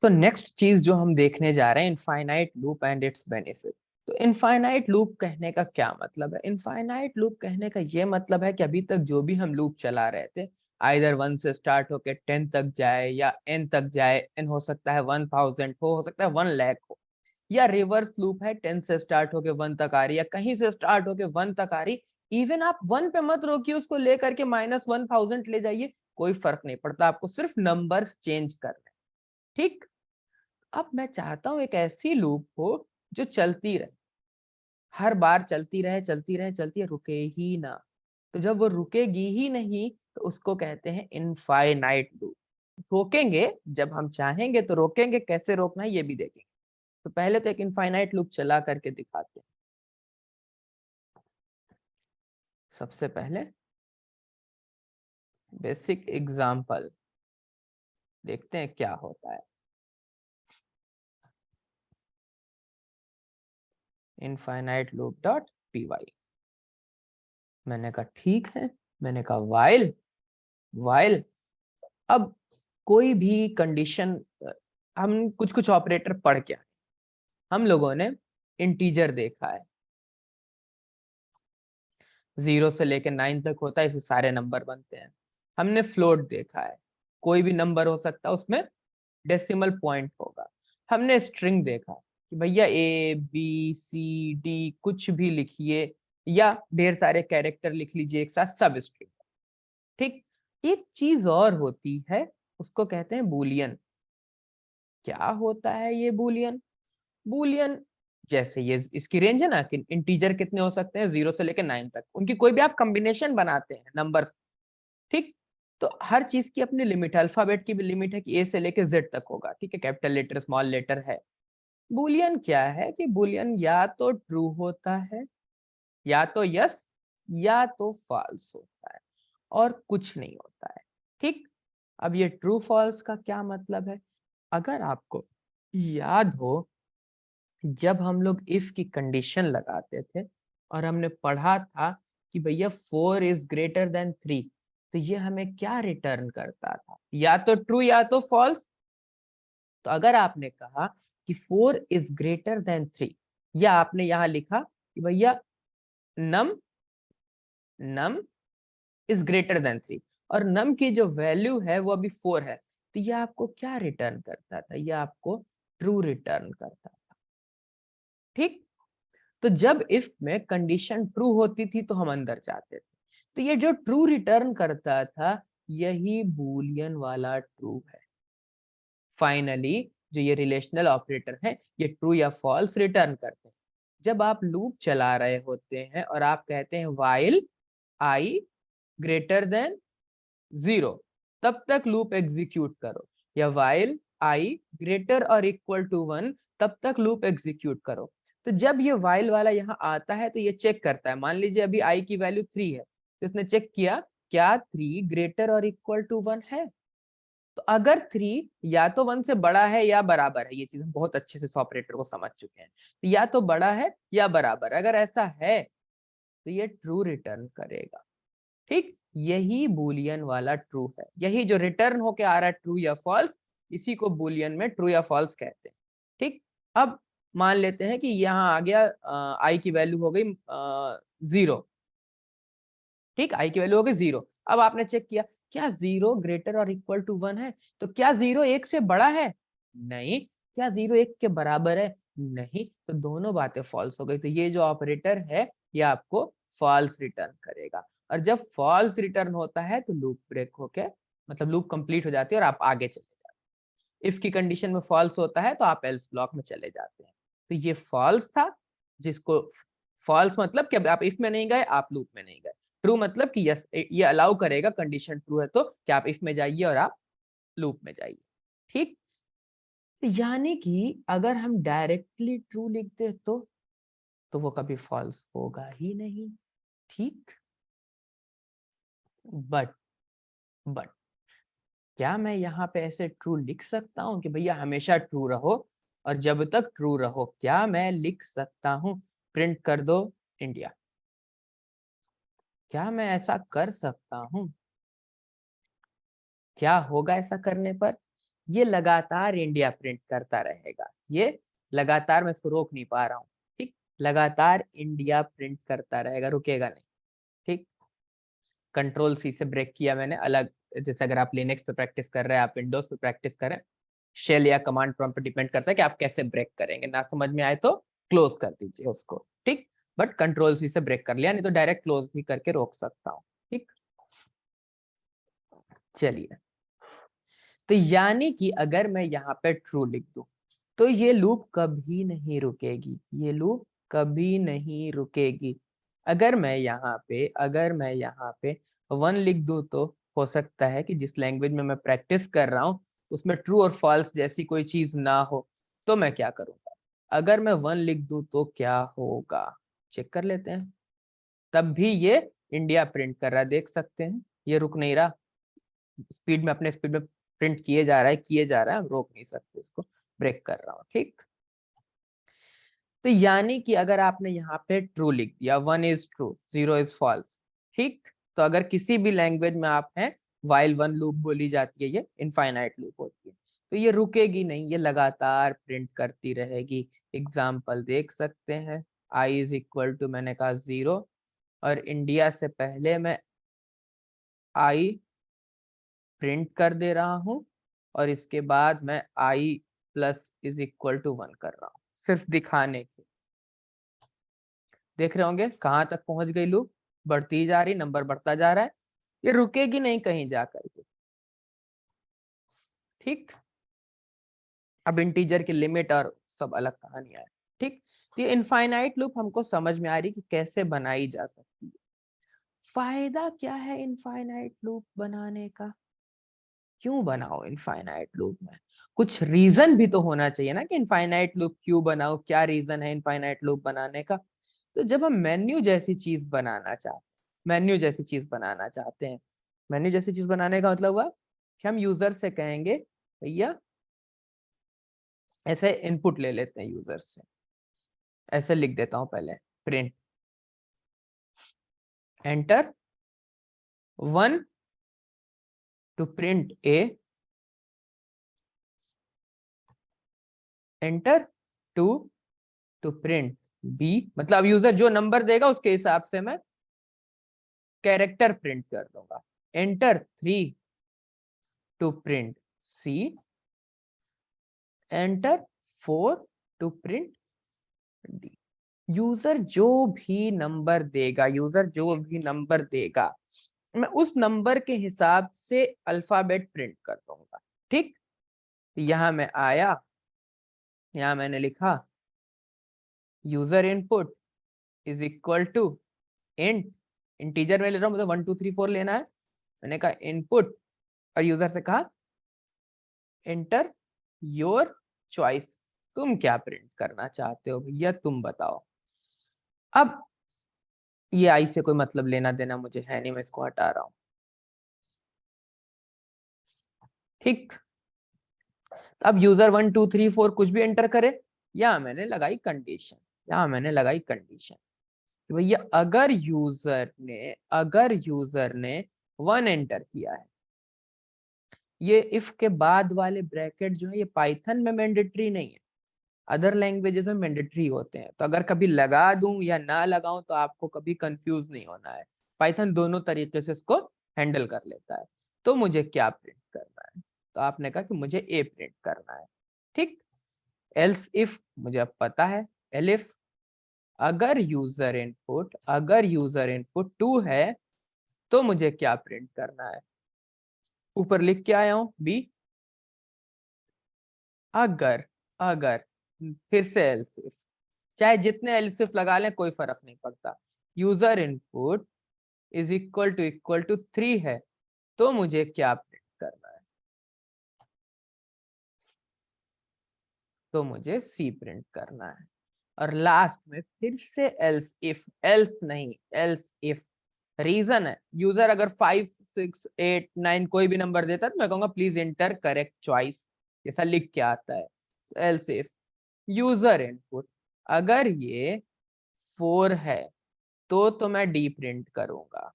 तो नेक्स्ट चीज जो हम देखने जा रहे हैं, infinite loop and it's benefit. तो इनफाइनाइट लूप कहने का क्या मतलब है? इनफाइनाइट लूप कहने का ये मतलब है कि अभी तक जो भी हम लूप चला रहे थे, आइदर 1 से स्टार्ट होके 10 तक जाए या n तक जाए, n हो सकता है 1000 हो सकता है 1 लाख हो, या रिवर्स लूप है 10 से स्टार्ट होके 1 तक आ रही, या कहीं से स्टार्ट होके 1 तक आ रही। इवन आप 1 पे मत रोकिए, उसको लेकर के -1000 ले जाइए, कोई फर्क नहीं पड़ता, आपको सिर्फ नंबर्स चेंज करने। ठीक। अब मैं चाहता हूं एक ऐसी लूप हो जो चलती रहे, हर बार चलती रहे चलती रहे चलती रहे, रुके ही ना। तो जब वो रुकेगी ही नहीं तो उसको कहते हैं इनफाइनाइट लूप। रोकेंगे जब हम चाहेंगे तो रोकेंगे, कैसे रोकना है ये भी देखेंगे। तो पहले तो एक इनफाइनाइट लूप चला करके दिखाते हैं। सबसे पहले बेसिक एग्जांपल देखते हैं क्या होता है। Infinite loop dot P Y. मैंने कहा ठीक है, मैंने कहा वाइल वाइल। अब कोई भी कंडीशन, हम कुछ कुछ ऑपरेटर पढ़ के आए। हम लोगों ने इंटीजर देखा है, 0 से लेकर 9 तक होता है, इससे सारे नंबर बनते हैं। हमने फ्लोट देखा है, कोई भी नंबर हो सकता है, उसमें डेसिमल पॉइंट होगा। हमने स्ट्रिंग देखा कि भैया ABCD कुछ भी लिखिए, या ढेर सारे कैरेक्टर लिख लीजिए एक साथ, सब स्ट्रिंग। ठीक। एक चीज और होती है, उसको कहते हैं बूलियन। क्या होता है ये बूलियन? बूलियन जैसे ये इसकी रेंज है ना कि इंटीजर कितने हो सकते हैं, 0 से लेकर 9 तक, उनकी कोई भी आप कॉम्बिनेशन बनाते हैं नंबर। ठीक। तो हर चीज की अपनी लिमिट है, अल्फाबेट की भी लिमिट है कि ए से लेकर जेड तक होगा। ठीक है, कैपिटल लेटर स्मॉल लेटर है। बूलियन क्या है कि बूलियन या तो ट्रू होता है, या तो यस, या तो फॉल्स होता है, और कुछ नहीं होता है। ठीक। अब ये ट्रू फॉल्स का क्या मतलब है? अगर आपको याद हो, जब हम लोग इफ की कंडीशन लगाते थे और हमने पढ़ा था कि भैया 4 इज ग्रेटर देन 3, तो ये हमें क्या रिटर्न करता था? या तो ट्रू या तो फॉल्स। तो अगर आपने कहा कि 4 इज ग्रेटर देन 3, या आपने यहां लिखा कि भैया नम नम इज ग्रेटर देन 3, और नम की जो वैल्यू है वो अभी 4 है, तो ये आपको क्या रिटर्न करता था? ये आपको ट्रू रिटर्न करता था। ठीक। तो जब इफ में कंडीशन ट्रू होती थी तो हम अंदर जाते थे, तो ये जो ट्रू रिटर्न करता था, यही बूलियन वाला ट्रू है। फाइनली जो ये रिलेशनल ऑपरेटर है, ये ट्रू या फॉल्स रिटर्न करते हैं। जब आप लूप चला रहे होते हैं और आप कहते हैं वाइल आई ग्रेटर देन 0, तब तक लूप एग्जीक्यूट करो, या वाइल आई ग्रेटर और इक्वल टू 1, तब तक लूप एग्जीक्यूट करो। तो जब ये वाइल वाला यहाँ आता है तो ये चेक करता है, मान लीजिए अभी आई की वैल्यू 3 है, तो इसने चेक किया क्या 3 ग्रेटर और इक्वल टू 1 है। तो अगर 3 या तो 1 से बड़ा है या बराबर है, ये चीज हम बहुत अच्छे से इस ऑपरेटर को समझ चुके हैं, तो या तो बड़ा है या बराबर, अगर ऐसा है तो ये ट्रू रिटर्न करेगा। ठीक। यही बूलियन वाला ट्रू है, यही जो रिटर्न होके आ रहा है ट्रू या फॉल्स, इसी को बूलियन में ट्रू या फॉल्स कहते हैं। ठीक। अब मान लेते हैं कि यहाँ आ गया आई की वैल्यू हो गई 0। ठीक, आई की वैल्यू हो गई 0। अब आपने चेक किया क्या 0 ग्रेटर और इक्वल टू 1 है? तो क्या 0 1 से बड़ा है? नहीं। क्या 0 1 के बराबर है? नहीं। तो दोनों बातें फॉल्स हो गई, तो ये जो ऑपरेटर है ये आपको फॉल्स रिटर्न करेगा। और जब फॉल्स रिटर्न होता है तो लूप ब्रेक होके, मतलब लूप कंप्लीट हो जाती है और आप आगे चले जाते हैं। इफ की कंडीशन में फॉल्स होता है तो आप एल्स ब्लॉक में चले जाते हैं। तो ये फॉल्स था, जिसको फॉल्स मतलब कि आप इफ में नहीं गए, आप लूप में नहीं गए। ट्रू मतलब कि यस, ये अलाउ करेगा, कंडीशन ट्रू है तो कि आप इफ में जाइए और आप लूप में जाइए। ठीक। यानी कि अगर हम डायरेक्टली ट्रू लिखते तो वो कभी फॉल्स होगा ही नहीं। ठीक। बट बट क्या मैं यहाँ पे ऐसे ट्रू लिख सकता हूँ कि भैया हमेशा ट्रू रहो और जब तक ट्रू रहो? क्या मैं लिख सकता हूँ प्रिंट कर दो इंडिया? क्या मैं ऐसा कर सकता हूँ? क्या होगा ऐसा करने पर? ये लगातार इंडिया प्रिंट करता रहेगा, ये लगातार, मैं इसको रोक नहीं पा रहा हूँ, ठीक, लगातार इंडिया प्रिंट करता रहेगा, रुकेगा नहीं, ठीक। कंट्रोल सी से ब्रेक किया मैंने अलग, जैसे अगर आप लिनक्स पे प्रैक्टिस कर रहे हैं, आप विंडोज पे प्रैक्टिस करें, शेल या कमांड प्रॉम्प्ट पे डिपेंड करता है कि आप कैसे ब्रेक करेंगे, ना समझ में आए तो क्लोज कर दीजिए उसको, ठीक। बट कंट्रोल सी से ब्रेक कर लिया, नहीं तो डायरेक्ट क्लोज भी करके रोक सकता हूँ, ठीक। चलिए, तो यानी कि अगर मैं यहाँ पे ट्रू लिख दूं तो ये लूप कभी नहीं रुकेगी, ये लूप कभी नहीं रुकेगी। अगर मैं यहाँ पे 1 लिख दूं तो हो सकता है कि जिस लैंग्वेज में मैं प्रैक्टिस कर रहा हूँ उसमें ट्रू और फॉल्स जैसी कोई चीज ना हो, तो मैं क्या करूंगा, अगर मैं 1 लिख दूं तो क्या होगा, चेक कर लेते हैं। तब भी ये इंडिया प्रिंट कर रहा है, देख सकते हैं, ये रुक नहीं रहा, स्पीड में, अपने स्पीड में प्रिंट किए जा रहा है, किए जा रहा है, हम रोक नहीं सकते इसको, ब्रेक कर रहा हूँ, ठीक। तो यानी कि अगर आपने यहाँ पे ट्रू लिख दिया, 1 इज ट्रू 0 इज फॉल्स, ठीक, तो अगर किसी भी लैंग्वेज में आप हैं, while 1 लूप बोली जाती है, ये इनफाइनाइट लूप होती है, तो ये रुकेगी नहीं, ये लगातार प्रिंट करती रहेगी। एग्जाम्पल देख सकते हैं, i इज इक्वल टू, मैंने कहा 0, और इंडिया से पहले मैं i प्रिंट कर दे रहा हूं, और इसके बाद मैं i plus is equal to 1 कर रहा हूं, सिर्फ दिखाने के। देख रहे होंगे कहां तक पहुंच गई लूप, बढ़ती जा रही, नंबर बढ़ता जा रहा है, ये रुकेगी नहीं कहीं जा करके, ठीक। अब इंटीजर की लिमिट और सब अलग कहानी है, ठीक। तो ये इनफाइनाइट लूप हमको समझ में आ रही कि कैसे बनाई जा सकती है। फायदा क्या है इनफाइनाइट लूप बनाने का, क्यों बनाओ इनफाइनाइट लूप में, कुछ रीजन भी तो होना चाहिए ना कि इनफाइनाइट लूप क्यों बनाओ, क्या रीजन है इनफाइनाइट लूप बनाने का। तो जब हम मेन्यू जैसी चीज बनाना चाहते मेन्यू जैसी चीज बनाना चाहते हैं, मेन्यू जैसी चीज बनाने का मतलब हुआ कि हम यूजर से कहेंगे भैया, ऐसे इनपुट ले लेते हैं यूजर से, ऐसे लिख देता हूं पहले, print enter 1 to print A, enter 2 to print B, मतलब यूजर जो नंबर देगा उसके हिसाब से मैं कैरेक्टर प्रिंट कर दूंगा, enter 3 to print C, enter 4 to print D. User जो भी नंबर देगा, मैं उस नंबर के हिसाब से अल्फाबेट प्रिंट कर दूंगा, ठीक। यहां मैं आया, यहां मैंने लिखा user input is equal to int, integer में ले रहा हूं, मतलब 1 2 3 4 लेना है, मैंने कहा इनपुट, और यूजर से कहा एंटर योर चॉइस, तुम क्या प्रिंट करना चाहते हो भैया, तुम बताओ। अब ये आई से कोई मतलब लेना देना मुझे है नहीं, मैं इसको हटा रहा हूं, ठीक। अब यूजर 1 2 3 4 कुछ भी एंटर करे, या मैंने लगाई कंडीशन, या मैंने लगाई कंडीशन कि भैया अगर यूजर ने 1 एंटर किया है, ये इफ के बाद वाले ब्रैकेट जो है ये पाइथन में मैंडेटरी नहीं है, अदर लैंग्वेजेस में मैंडेटरी होते हैं, तो अगर कभी लगा दूं या ना लगाऊं तो आपको कभी कंफ्यूज नहीं होना है, पाइथन दोनों तरीके से इसको हैंडल कर लेता है। तो मुझे क्या प्रिंट करना है, तो आपने कहा कि मुझे ए प्रिंट करना है, ठीक। एल्स इफ मुझे अब पता है, एलिफ अगर यूजर इनपुट 2 है तो मुझे क्या प्रिंट करना है, ऊपर लिख के आया हूं बी, अगर अगर फिर से एल्स इफ, चाहे जितने एल्स इफ लगा लें कोई फर्क नहीं पड़ता, user input is equal to 3 है तो मुझे क्या प्रिंट करना है, तो मुझे सी प्रिंट करना है। और लास्ट में फिर से एल्स नहीं, एल्स इफ, रीजन है यूजर अगर 5 6 8 9 कोई भी नंबर देता है तो मैं कहूंगा प्लीज एंटर करेक्ट चॉइस, जैसा लिख के आता है। तो एल्स इफ यूजर इनपुट अगर ये 4 है तो मैं डी प्रिंट करूंगा,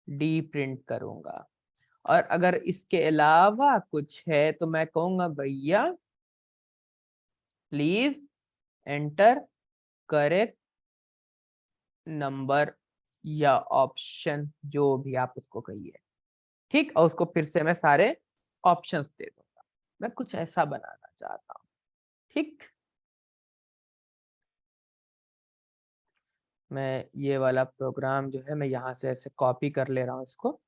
डी प्रिंट करूंगा। और अगर इसके अलावा कुछ है तो मैं कहूंगा भैया प्लीज एंटर करेक्ट नंबर या ऑप्शन, जो भी आप उसको कहिए, ठीक। और उसको फिर से मैं सारे ऑप्शंस दे दूंगा। मैं कुछ ऐसा बनाना चाहता हूँ, ठीक। मैं ये वाला प्रोग्राम जो है मैं यहाँ से ऐसे कॉपी कर ले रहा हूँ इसको,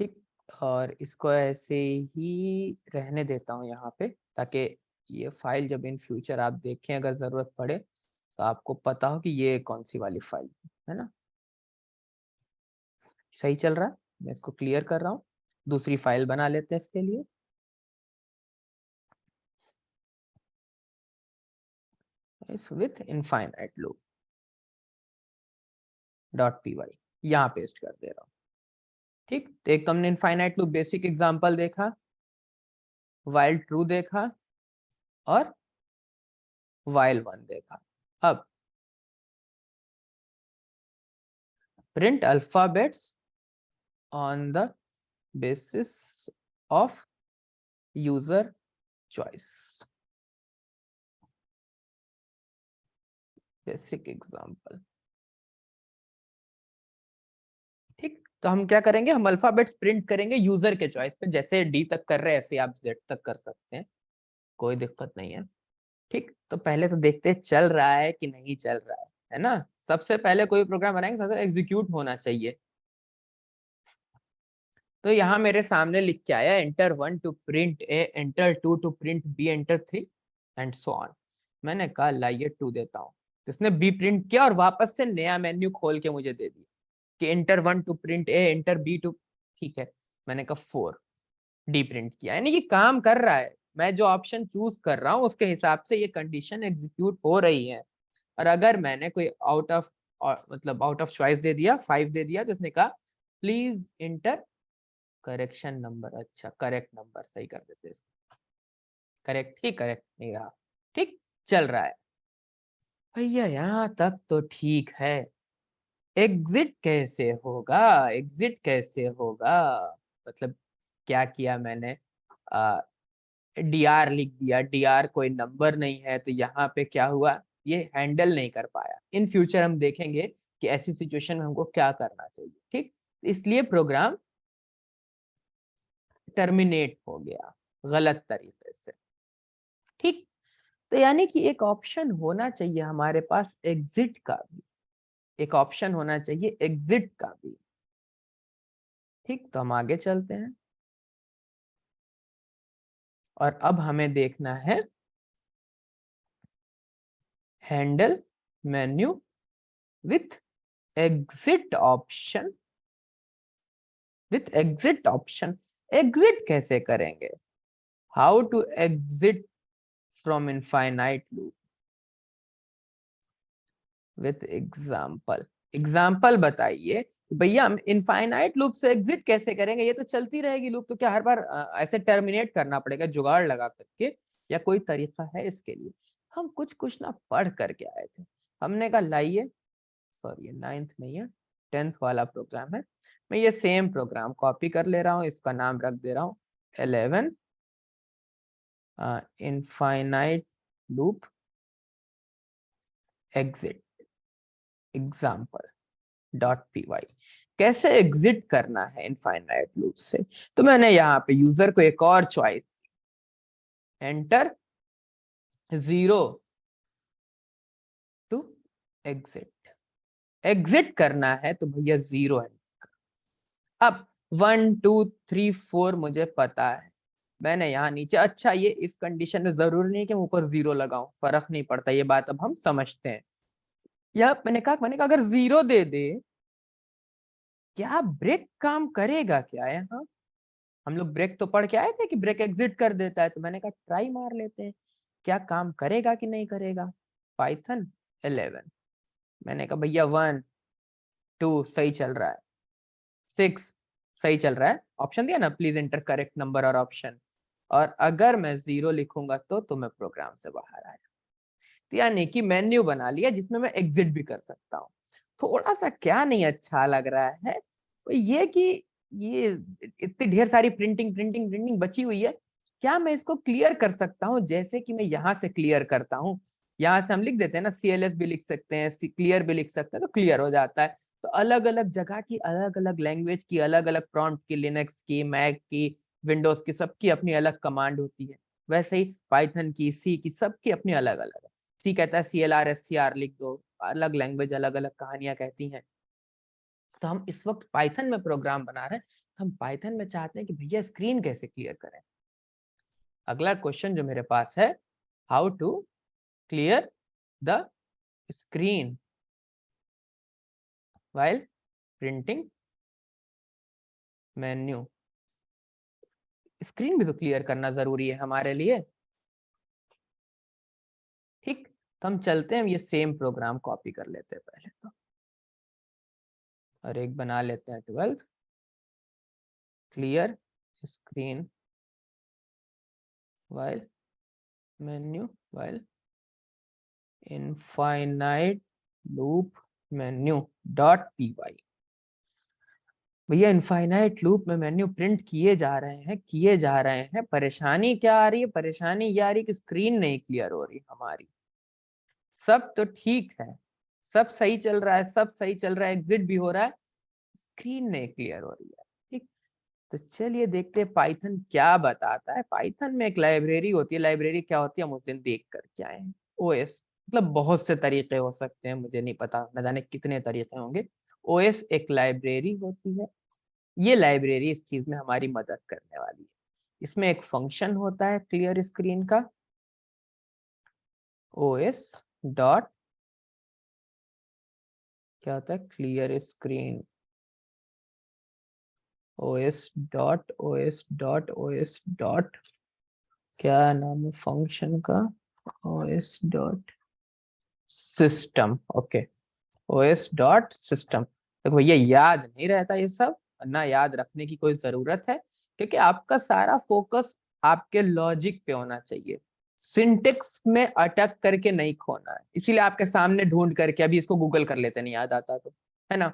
ठीक। और इसको ऐसे ही रहने देता हूँ यहाँ पे, ताकि ये फाइल जब इन फ्यूचर आप देखें अगर जरूरत पड़े तो आपको पता हो कि ये कौन सी वाली फाइल है ना। सही चल रहा है, मैं इसको क्लियर कर रहा हूँ। दूसरी फाइल बना लेते हैं इसके लिए। इस with infinite loop dot P Y यहाँ पेस्ट कर दे रहा हूँ, ठीक। तो एक तो हमने इनफाइनाइट लूप बेसिक एग्जांपल देखा, वाइल ट्रू देखा और वाइल वन देखा। अब print alphabets on the basis of user choice, basic example, ठीक। तो हम क्या करेंगे, हम अल्फाबेट्स प्रिंट करेंगे यूजर के चॉइस पे, जैसे डी तक कर रहे हैं ऐसे आप जेड तक कर सकते हैं, कोई दिक्कत नहीं है, ठीक। तो पहले तो देखते हैं चल रहा है कि नहीं चल रहा है ना। सबसे पहले कोई प्रोग्राम बनाएंगे सबसे एग्जीक्यूट होना चाहिए। तो यहाँ मेरे सामने लिख के आया enter 1 to print A, enter 2 to print B, enter 3 and so on. मैंने कहा लाइए 2 देता हूँ, इसने बी प्रिंट किया और वापस से नया मेन्यू खोल के मुझे दे दिया कि enter 1 to print A, enter B to, ठीक है। मैंने कहा 4, डी प्रिंट किया, यानी कि काम कर रहा है। मैं जो ऑप्शन चूज कर रहा हूँ उसके हिसाब से ये कंडीशन एग्जीक्यूट हो रही है। और अगर मैंने कोई आउट ऑफ मतलब आउट ऑफ चॉइस दे दिया, 5 दे दिया, तो उसने कहा प्लीज इंटर करेक्शन नंबर, अच्छा करेक्ट नंबर सही कर देते इसको, करेक्ट ही करेक्ट नहीं रहा, ठीक चल रहा है भैया, यहाँ तक तो ठीक है। एग्जिट कैसे होगा, एग्जिट कैसे होगा, मतलब क्या किया मैंने, डीआर लिख दिया, डीआर कोई नंबर नहीं है, तो यहाँ पे क्या हुआ, ये हैंडल नहीं कर पाया। इन फ्यूचर हम देखेंगे कि ऐसी सिचुएशन में हमको क्या करना चाहिए, ठीक। इसलिए प्रोग्राम टर्मिनेट हो गया गलत तरीके से, ठीक। तो यानी कि एक ऑप्शन होना चाहिए हमारे पास एग्जिट का भी, एक ऑप्शन होना चाहिए एग्जिट का भी, ठीक। तो हम आगे चलते हैं और अब हमें देखना है handle menu with exit option, with exit option. Exit कैसे करेंगे, how to exit from infinite loop with example. Example बताइए भैया, हम इनफाइनाइट लूप से एग्जिट कैसे करेंगे, ये तो चलती रहेगी लूप, तो क्या हर बार ऐसे टर्मिनेट करना पड़ेगा जुगाड़ लगा करके, या कोई तरीका है इसके लिए। हम कुछ कुछ ना पढ़ करके आए थे, हमने कहा लाइए, सॉरी ये 9th नहीं है 10th वाला प्रोग्राम है। मैं ये सेम प्रोग्राम कॉपी कर ले रहा हूँ, इसका नाम रख दे रहा हूँ 11 infinite loop exit example dot P Y. कैसे एग्जिट करना है इनफाइनाइट लूप से, तो मैंने यहाँ पे यूजर को एक और choice, enter 0 to exit. Exit करना है तो भैया 0 है। अब 1 2 3 4 मुझे पता है, मैंने यहाँ नीचे, अच्छा ये इफ कंडीशन में जरूरी नहीं कि मैं ऊपर 0 लगाऊं, फर्क नहीं पड़ता, ये बात अब हम समझते हैं। या मैंने कहा अगर 0 दे दे, क्या ब्रेक काम करेगा क्या यहाँ। हम लोग ब्रेक तो पढ़ के आए थे कि ब्रेक एग्जिट कर देता है, तो मैंने कहा ट्राई मार लेते हैं क्या काम करेगा कि नहीं करेगा। पाइथन 11, मैंने कहा भैया 1 2 सही चल रहा है, 6 सही चल रहा है, ऑप्शन दिया ना प्लीज एंटर करेक्ट नंबर और ऑप्शन, और अगर मैं 0 लिखूंगा तो मैं प्रोग्राम से बाहर आया। तो यानी कि मेन्यू बना लिया जिसमें मैं एग्जिट भी कर सकता हूँ। थोड़ा सा क्या नहीं अच्छा लग रहा है वो ये कि ये इतनी ढेर सारी प्रिंटिंग प्रिंटिंग प्रिंटिंग बची हुई है, क्या मैं इसको क्लियर कर सकता हूँ? जैसे कि मैं यहाँ से क्लियर करता हूँ, यहाँ से हम लिख देते हैं ना, CLS भी लिख सकते हैं, क्लियर भी लिख सकते हैं, तो क्लियर हो जाता है। तो अलग अलग जगह की, अलग अलग लैंग्वेज की, अलग अलग प्रॉम्प्ट की, लिनक्स की, मैक की, विंडोज की, सबकी अपनी अलग कमांड होती है। वैसे ही पाइथन की, सी की, सबकी अपनी अलग अलग है। सी कहता है CLR SCR लिख दो, अलग लैंग्वेज अलग अलग कहानियां कहती हैं। तो हम इस वक्त पाइथन में प्रोग्राम बना रहे हैं, तो हम पाइथन में चाहते हैं कि भैया स्क्रीन कैसे क्लियर करें। अगला क्वेश्चन जो मेरे पास है, how to clear the screen while printing menu. Screen भी तो क्लियर करना जरूरी है हमारे लिए। ठीक, तो हम चलते हैं, ये सेम प्रोग्राम कॉपी कर लेते हैं पहले तो, और एक बना लेते हैं 12 clear screen while menu while infinite loop menu dot P Y. भैया इनफाइनाइट लूप में मेन्यू प्रिंट किए जा रहे हैं, परेशानी क्या आ रही है? परेशानी ये आ रही है कि स्क्रीन नहीं क्लियर हो रही हमारी। सब तो ठीक है, सब सही चल रहा है, सब सही चल रहा है, एग्जिट भी हो रहा है, स्क्रीन नहीं क्लियर हो रही है। ठीक, तो चलिए देखते हैं पाइथन क्या बताता है। पाइथन में एक लाइब्रेरी होती है, लाइब्रेरी क्या होती है हम उस दिन देख कर के आए हैं। ओएस मतलब बहुत से तरीके हो सकते हैं, मुझे नहीं पता, न जाने कितने तरीके होंगे। ओएस एक लाइब्रेरी होती है, ये लाइब्रेरी इस चीज में हमारी मदद करने वाली है। इसमें एक फंक्शन होता है क्लियर स्क्रीन का, ओएस डॉट क्या होता है, क्लियर स्क्रीन, ओएस डॉट क्या नाम है फंक्शन का, OS dot system. Okay, OS dot system. देखो भैया याद नहीं रहता ये सब, ना याद रखने की कोई जरूरत है, क्योंकि आपका सारा फोकस आपके लॉजिक पे होना चाहिए, सिंटेक्स में अटक करके नहीं खोना है। इसीलिए आपके सामने ढूंढ करके, अभी इसको गूगल कर लेते, नहीं याद आता तो, है ना।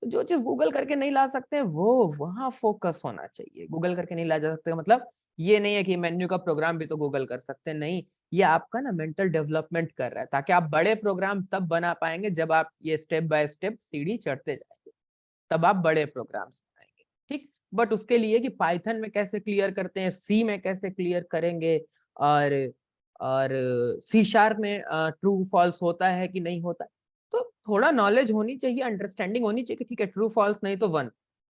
तो जो चीज गूगल करके नहीं ला सकते वो वहां फोकस होना चाहिए। गूगल करके नहीं ला जा सकते मतलब ये नहीं है कि मेन्यू का प्रोग्राम भी तो गूगल कर सकते हैं, नहीं। ये आपका ना मेंटल डेवलपमेंट कर रहा है, ताकि आप बड़े प्रोग्राम तब बना पाएंगे जब आप ये स्टेप बाय स्टेप सीढ़ी चढ़ते जाएंगे, तब आप बड़े प्रोग्राम्स बनाएंगे। ठीक, बट उसके लिए कि पाइथन में कैसे क्लियर करते हैं, सी में कैसे क्लियर करेंगे, और और C# में ट्रू फॉल्स होता है कि नहीं होता, तो थोड़ा नॉलेज होनी चाहिए, अंडरस्टैंडिंग होनी चाहिए कि ठीक है ट्रू फॉल्स नहीं तो 1,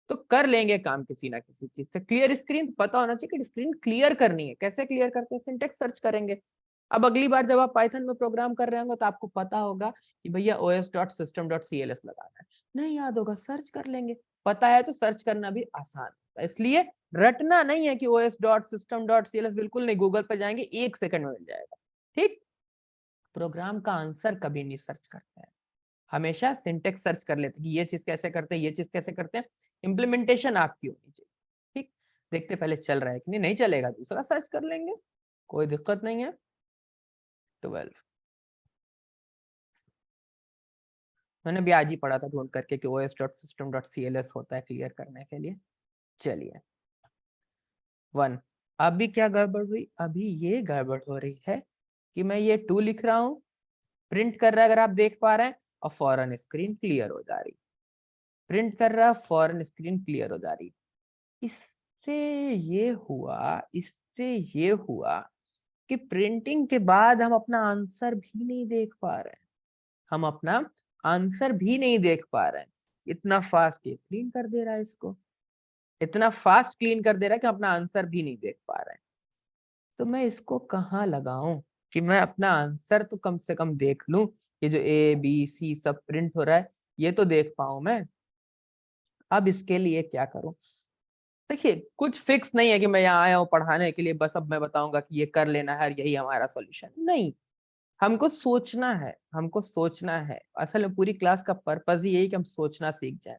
तो कर लेंगे काम किसी ना किसी चीज से। क्लियर स्क्रीन पता होना चाहिए कि स्क्रीन क्लियर करनी है, कैसे क्लियर करते हैं, सिंटेक्स सर्च करेंगे। अब अगली बार जब आप पाइथन में प्रोग्राम कर रहे होंगे तो आपको पता होगा कि भैया os.system.cls लगाना है, नहीं याद होगा सर्च कर लेंगे, पता है तो सर्च करना भी आसान होता है। इसलिए रटना नहीं है कि os.system.cls, बिल्कुल नहीं, गूगल पे जाएंगे 1 सेकंड में मिल जाएगा। ठीक, प्रोग्राम का आंसर कभी नहीं सर्च करते हैं, हमेशा सिंटेक्स सर्च कर लेते हैं कि ये चीज कैसे करते हैं, ये चीज कैसे करते हैं, इंप्लीमेंटेशन आपकी होनी चाहिए। ठीक, देखते पहले चल रहा है कि नहीं, नहीं चलेगा दूसरा सर्च कर लेंगे, कोई दिक्कत नहीं है। 12 मैंने भी आज ही पढ़ा था ढूंढ करके कि os.system.cls होता है क्लियर करने के लिए। चलिए 1, अभी क्या गड़बड़ हुई, अभी ये गड़बड़ हो रही है कि मैं ये 2 लिख रहा हूं, प्रिंट कर रहा है, अगर आप देख पा रहे हैं, और फौरन स्क्रीन क्लियर हो जा रही, प्रिंट कर रहा, फौरन स्क्रीन क्लियर हो जा रही। इससे ये हुआ कि प्रिंटिंग के बाद हम अपना आंसर भी नहीं देख पा रहे हैं, हम अपना आंसर भी नहीं देख पा रहे हैं। इतना फास्ट ये क्लीन कर दे रहा है इसको, इतना फास्ट क्लीन कर दे रहा है कि हम अपना आंसर भी नहीं देख पा रहे हैं। तो मैं इसको कहाँ लगाऊं कि मैं अपना आंसर तो कम से कम देख लूं, ये जो A B C सब प्रिंट हो रहा है ये तो देख पाऊं मैं। अब इसके लिए क्या करूं? देखिए कुछ फिक्स नहीं है कि मैं यहाँ आया हूँ पढ़ाने के लिए, बस अब मैं बताऊंगा कि ये कर लेना है और यही हमारा सॉल्यूशन, नहीं। हमको सोचना है, हमको सोचना है, असल में पूरी क्लास का पर्पज ही यही कि हम सोचना सीख जाए।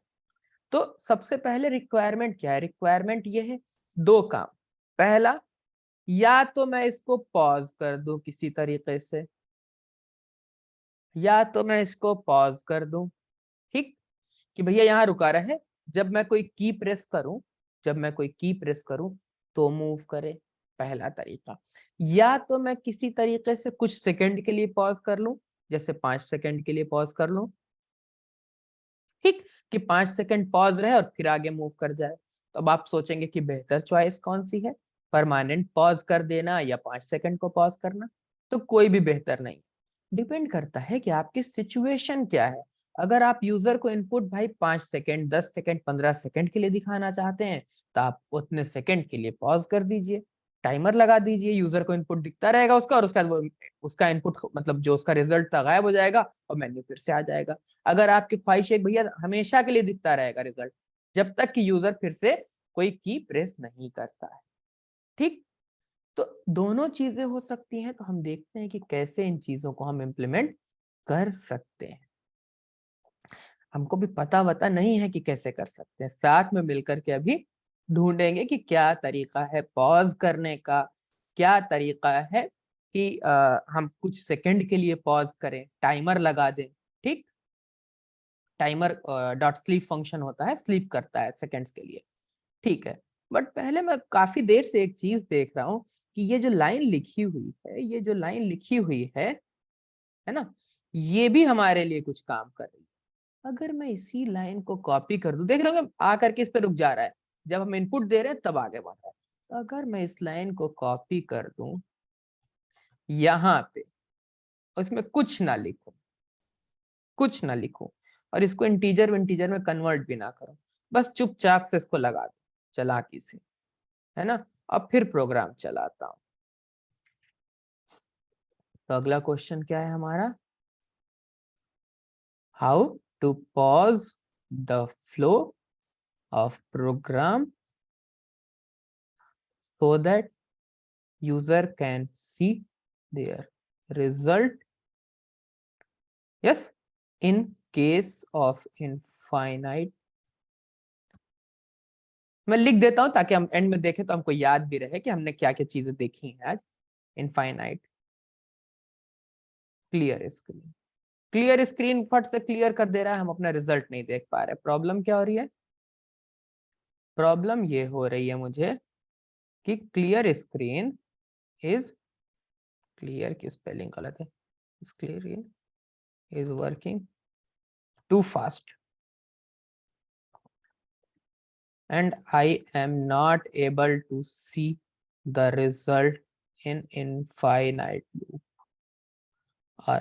तो सबसे पहले रिक्वायरमेंट क्या है? रिक्वायरमेंट ये है 2 काम। पहला, या तो मैं इसको पॉज कर दूं किसी तरीके से, या तो मैं इसको पॉज कर दूं, ठीक, कि भैया यहाँ रुका रहे, जब मैं कोई की प्रेस करूं, जब मैं कोई की प्रेस करूं तो मूव करे, पहला तरीका। या तो मैं किसी तरीके से कुछ सेकंड के लिए पॉज कर लूं, जैसे 5 सेकंड के लिए पॉज कर लूं, ठीक, कि 5 सेकंड पॉज रहे और फिर आगे मूव कर जाए। तो अब आप सोचेंगे कि बेहतर चॉइस कौन सी है, परमानेंट पॉज कर देना या 5 सेकंड को पॉज करना? तो कोई भी बेहतर नहीं, डिपेंड करता है कि आपकी सिचुएशन क्या है। अगर आप यूजर को इनपुट भाई 5 सेकंड, 10 सेकंड, 15 सेकंड के लिए दिखाना चाहते हैं, तो आप उतने सेकंड के लिए पॉज कर दीजिए, टाइमर लगा दीजिए, यूजर को इनपुट दिखता रहेगा उसका, और उसका वो उसका इनपुट मतलब जो उसका रिजल्ट था गायब हो जाएगा और मेन्यू फिर से आ जाएगा। अगर आपकी ख्वाहिश है भैया हमेशा के लिए दिखता रहेगा रिजल्ट, जब तक कि यूजर फिर से कोई की प्रेस नहीं करता है, ठीक। तो दोनों चीजें हो सकती हैं, तो हम देखते हैं कि कैसे इन चीजों को हम इम्प्लीमेंट कर सकते हैं। हमको भी पता वता नहीं है कि कैसे कर सकते हैं, साथ में मिलकर के अभी ढूंढेंगे कि क्या तरीका है पॉज करने का, क्या तरीका है कि हम कुछ सेकंड के लिए पॉज करें, टाइमर लगा दें, ठीक। टाइमर डॉट स्लीप फंक्शन होता है, स्लीप करता है सेकंड्स के लिए, ठीक है। बट पहले मैं काफी देर से एक चीज देख रहा हूँ कि ये जो लाइन लिखी हुई है, ये जो लाइन लिखी हुई है ना, ये भी हमारे लिए कुछ काम कर रही है। अगर मैं इसी लाइन को कॉपी कर दूं, देख रहे होंगे आकर के इस पे रुक जा रहा है, जब हम इनपुट दे रहे हैं तब आगे बढ़ रहा है। तो अगर मैं इस लाइन को कॉपी कर दूं यहाँ पे, उसमें कुछ ना लिखूं, कुछ ना लिखूं, और इसको इंटीजर विंटीजर में कन्वर्ट भी ना करूं, बस चुपचाप से इसको लगा दूं चालाकी से, है ना। अब फिर प्रोग्राम चलाता हूं। तो अगला क्वेश्चन क्या है हमारा, how to pause the flow of program so that user can see their result, yes, in case of infinite। मैं लिख देता हूं ताकि हम एंड में देखें तो हमको याद भी रहे कि हमने क्या क्या चीजें देखी हैं आज। Infinite, clear screen, clear screen फट से क्लियर कर दे रहा है, हम अपना रिजल्ट नहीं देख पा रहे। प्रॉब्लम क्या हो रही है, प्रॉब्लम ये हो रही है मुझे कि क्लियर स्क्रीन इज, क्लियर की स्पेलिंग गलत है, clear is working too fast and I am not able to see the result in infinite loop or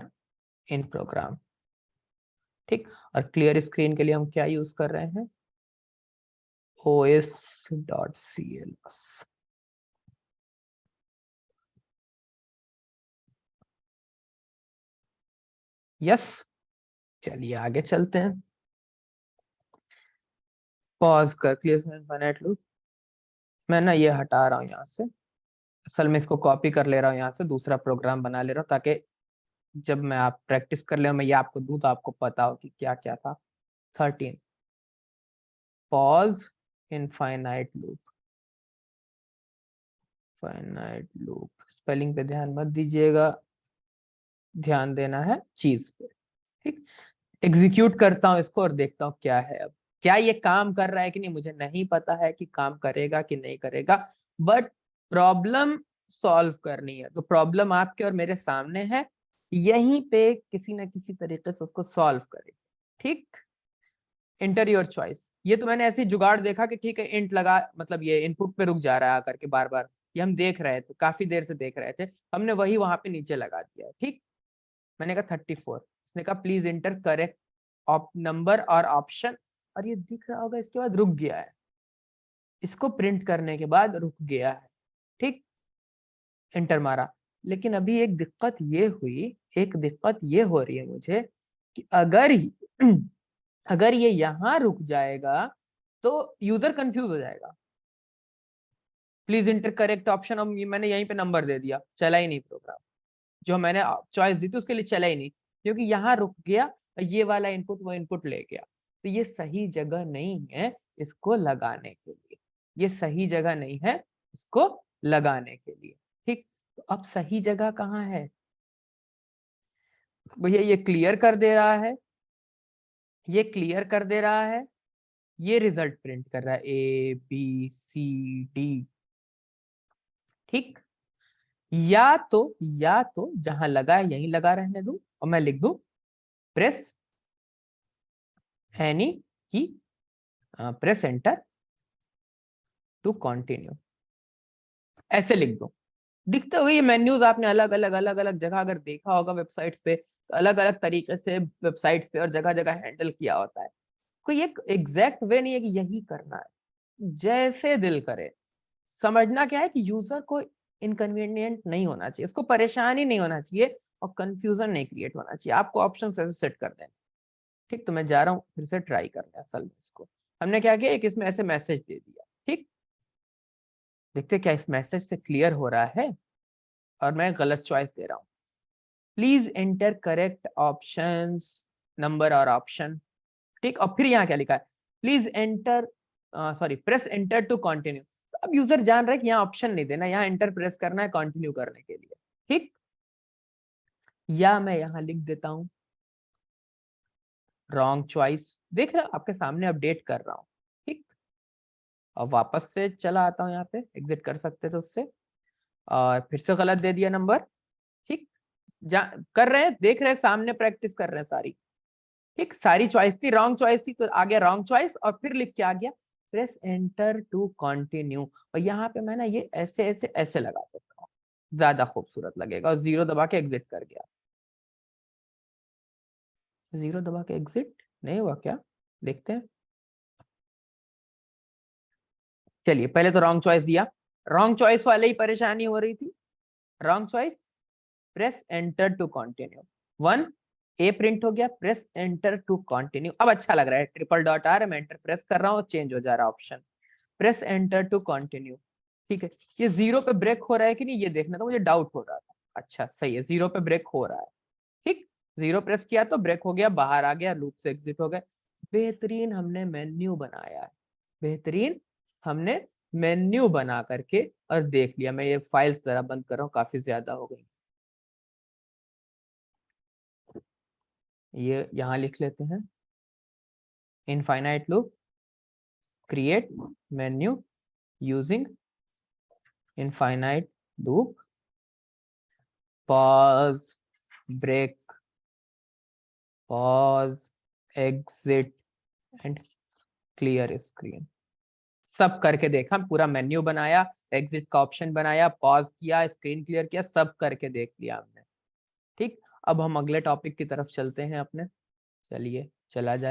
in program, ठीक। और क्लियर स्क्रीन के लिए हम क्या यूज कर रहे हैं, os.cls, यस। चलिए आगे चलते हैं, पॉज कर क्लियर इनफाइनाइट लूप, मैं ना ये हटा रहा हूँ यहाँ से, असल में इसको कॉपी कर ले रहा हूँ यहाँ से, दूसरा प्रोग्राम बना ले रहा हूँ ताकि जब मैं आप प्रैक्टिस कर ले मैं ये आपको दूं तो आपको पता हो कि क्या क्या था। 13 pause infinite loop, finite loop, spelling पे ध्यान मत दीजिएगा, ध्यान देना है चीज पे, ठीक। एग्जीक्यूट करता हूं इसको और देखता हूं क्या है, अब क्या ये काम कर रहा है कि नहीं, मुझे नहीं पता है कि काम करेगा कि नहीं करेगा, बट प्रॉब्लम सॉल्व करनी है। तो प्रॉब्लम आपके और मेरे सामने है, यहीं पे किसी ना किसी तरीके से उसको सॉल्व करें, ठीक। इंटर योर चॉइस, ये तो मैंने ऐसे जुगाड़ देखा कि ठीक है इंट लगा, मतलब ये इनपुट पे रुक जा रहा है आकर के बार बार, ये हम देख रहे थे, काफी देर से देख रहे थे, हमने वही वहां पे नीचे लगा दिया है, ठीक। मैंने कहा 34, उसने कहा प्लीज इंटर करेक्ट नंबर और ऑप्शन, और ये दिख रहा होगा, इसके बाद रुक गया है, इसको प्रिंट करने के बाद रुक गया है, ठीक। इंटर मारा, लेकिन अभी एक दिक्कत ये हुई, एक दिक्कत ये हो रही है मुझे कि अगर अगर ये यहां रुक जाएगा तो यूजर कंफ्यूज हो जाएगा, प्लीज इंटर करेक्ट ऑप्शन, और मैंने यहीं पे नंबर दे दिया, चला ही नहीं प्रोग्राम, जो मैंने चॉइस दी थी उसके लिए चला ही नहीं, क्योंकि यहाँ रुक गया, ये वाला इनपुट वो इनपुट ले गया। तो ये सही जगह नहीं है इसको लगाने के लिए, ये सही जगह नहीं है इसको लगाने के लिए, ठीक। तो अब सही जगह कहाँ है भैया, ये क्लियर कर दे रहा है, ये क्लियर कर दे रहा है, ये रिजल्ट प्रिंट कर रहा है ABCD। ठीक, या तो जहां लगा है यहीं लगा रहने दूं और मैं लिख दूं प्रेस एनी की, प्रेस एंटर टू कंटिन्यू, ऐसे लिख दूं। दिखते होगा ये मेन्यूज, आपने अलग अलग जगह अगर देखा होगा वेबसाइट्स पे, तो अलग अलग तरीके से वेबसाइट्स पे और जगह जगह हैंडल किया होता है। कोई एक एग्जैक्ट वे नहीं है कि यही करना है, जैसे दिल करे। समझना क्या है कि यूजर को इनकन्वीनियंट नहीं होना चाहिए, इसको परेशानी नहीं होना चाहिए और कंफ्यूजन नहीं क्रिएट होना चाहिए। आपको ऑप्शन ऐसे सेट कर देना। ठीक, तो मैं जा रहा हूँ फिर से ट्राई करने असल में इसको। हमने क्या किया, एक इसमें ऐसे मैसेज दे दिया। ठीक, देखते क्या इस मैसेज से क्लियर हो रहा है। और मैं गलत चॉइस दे रहा हूँ, please enter correct options, number और ऑप्शन। ठीक, और फिर यहाँ क्या लिखा है, please enter, sorry press enter to continue. तो अब यूजर जान रहा है कि यहाँ ऑप्शन नहीं देना, यहाँ एंटर प्रेस करना है कंटिन्यू करने के लिए। ठीक, या मैं यहाँ लिख देता हूँ रॉन्ग चॉइस। देख रहे हो आपके सामने अपडेट कर रहा हूँ। ठीक, और वापस से चला आता हूँ, यहाँ पे एग्जिट कर सकते थे उससे, और फिर से गलत दे दिया नंबर। ठीक, जा कर रहे हैं, देख रहे हैं सामने, प्रैक्टिस कर रहे हैं सारी। ठीक, सारी चॉइस थी, रॉन्ग चॉइस थी तो आ गया रॉन्ग चॉइस, और फिर लिख के आ गया प्रेस एंटर टू कंटिन्यू। और यहाँ पे मैं ना ये ऐसे ऐसे ऐसे लगा देता हूँ, ज्यादा खूबसूरत लगेगा। और जीरो दबा के एग्जिट कर गया। जीरो दबा के एग्जिट नहीं हुआ क्या, देखते हैं। चलिए, पहले तो रॉन्ग चॉइस दिया, रॉन्ग चॉइस वाले ही परेशानी हो रही थी। Wrong choice, press enter to continue, 1 A print हो गया, प्रेस एंटर टू कंटिन्यू। अब अच्छा लग रहा है, ट्रिपल डॉट आ रहा है, मैं एंटर प्रेस कर रहा हूँ, चेंज हो जा रहा है option, press enter to continue. ठीक है, ये जीरो पे ब्रेक हो रहा है कि नहीं ये देखना था, मुझे डाउट हो रहा था। अच्छा सही है, जीरो पे ब्रेक हो रहा है। ठीक, जीरो प्रेस किया तो ब्रेक हो गया, बाहर आ गया, लूप से एग्जिट हो गए। बेहतरीन हमने मेन्यू बनाया है, बेहतरीन हमने मेन्यू बना करके और देख लिया। मैं ये फाइल्स जरा बंद कर रहा हूँ, काफी ज्यादा हो गई। ये यहाँ लिख लेते हैं, infinite loop create menu using infinite loop, pause break, pause exit and clear screen. सब करके देखा, पूरा मेन्यू बनाया, एग्जिट का ऑप्शन बनाया, पॉज किया, स्क्रीन क्लियर किया, सब करके देख लिया हमने। ठीक, अब हम अगले टॉपिक की तरफ चलते हैं अपने, चलिए चला जाए।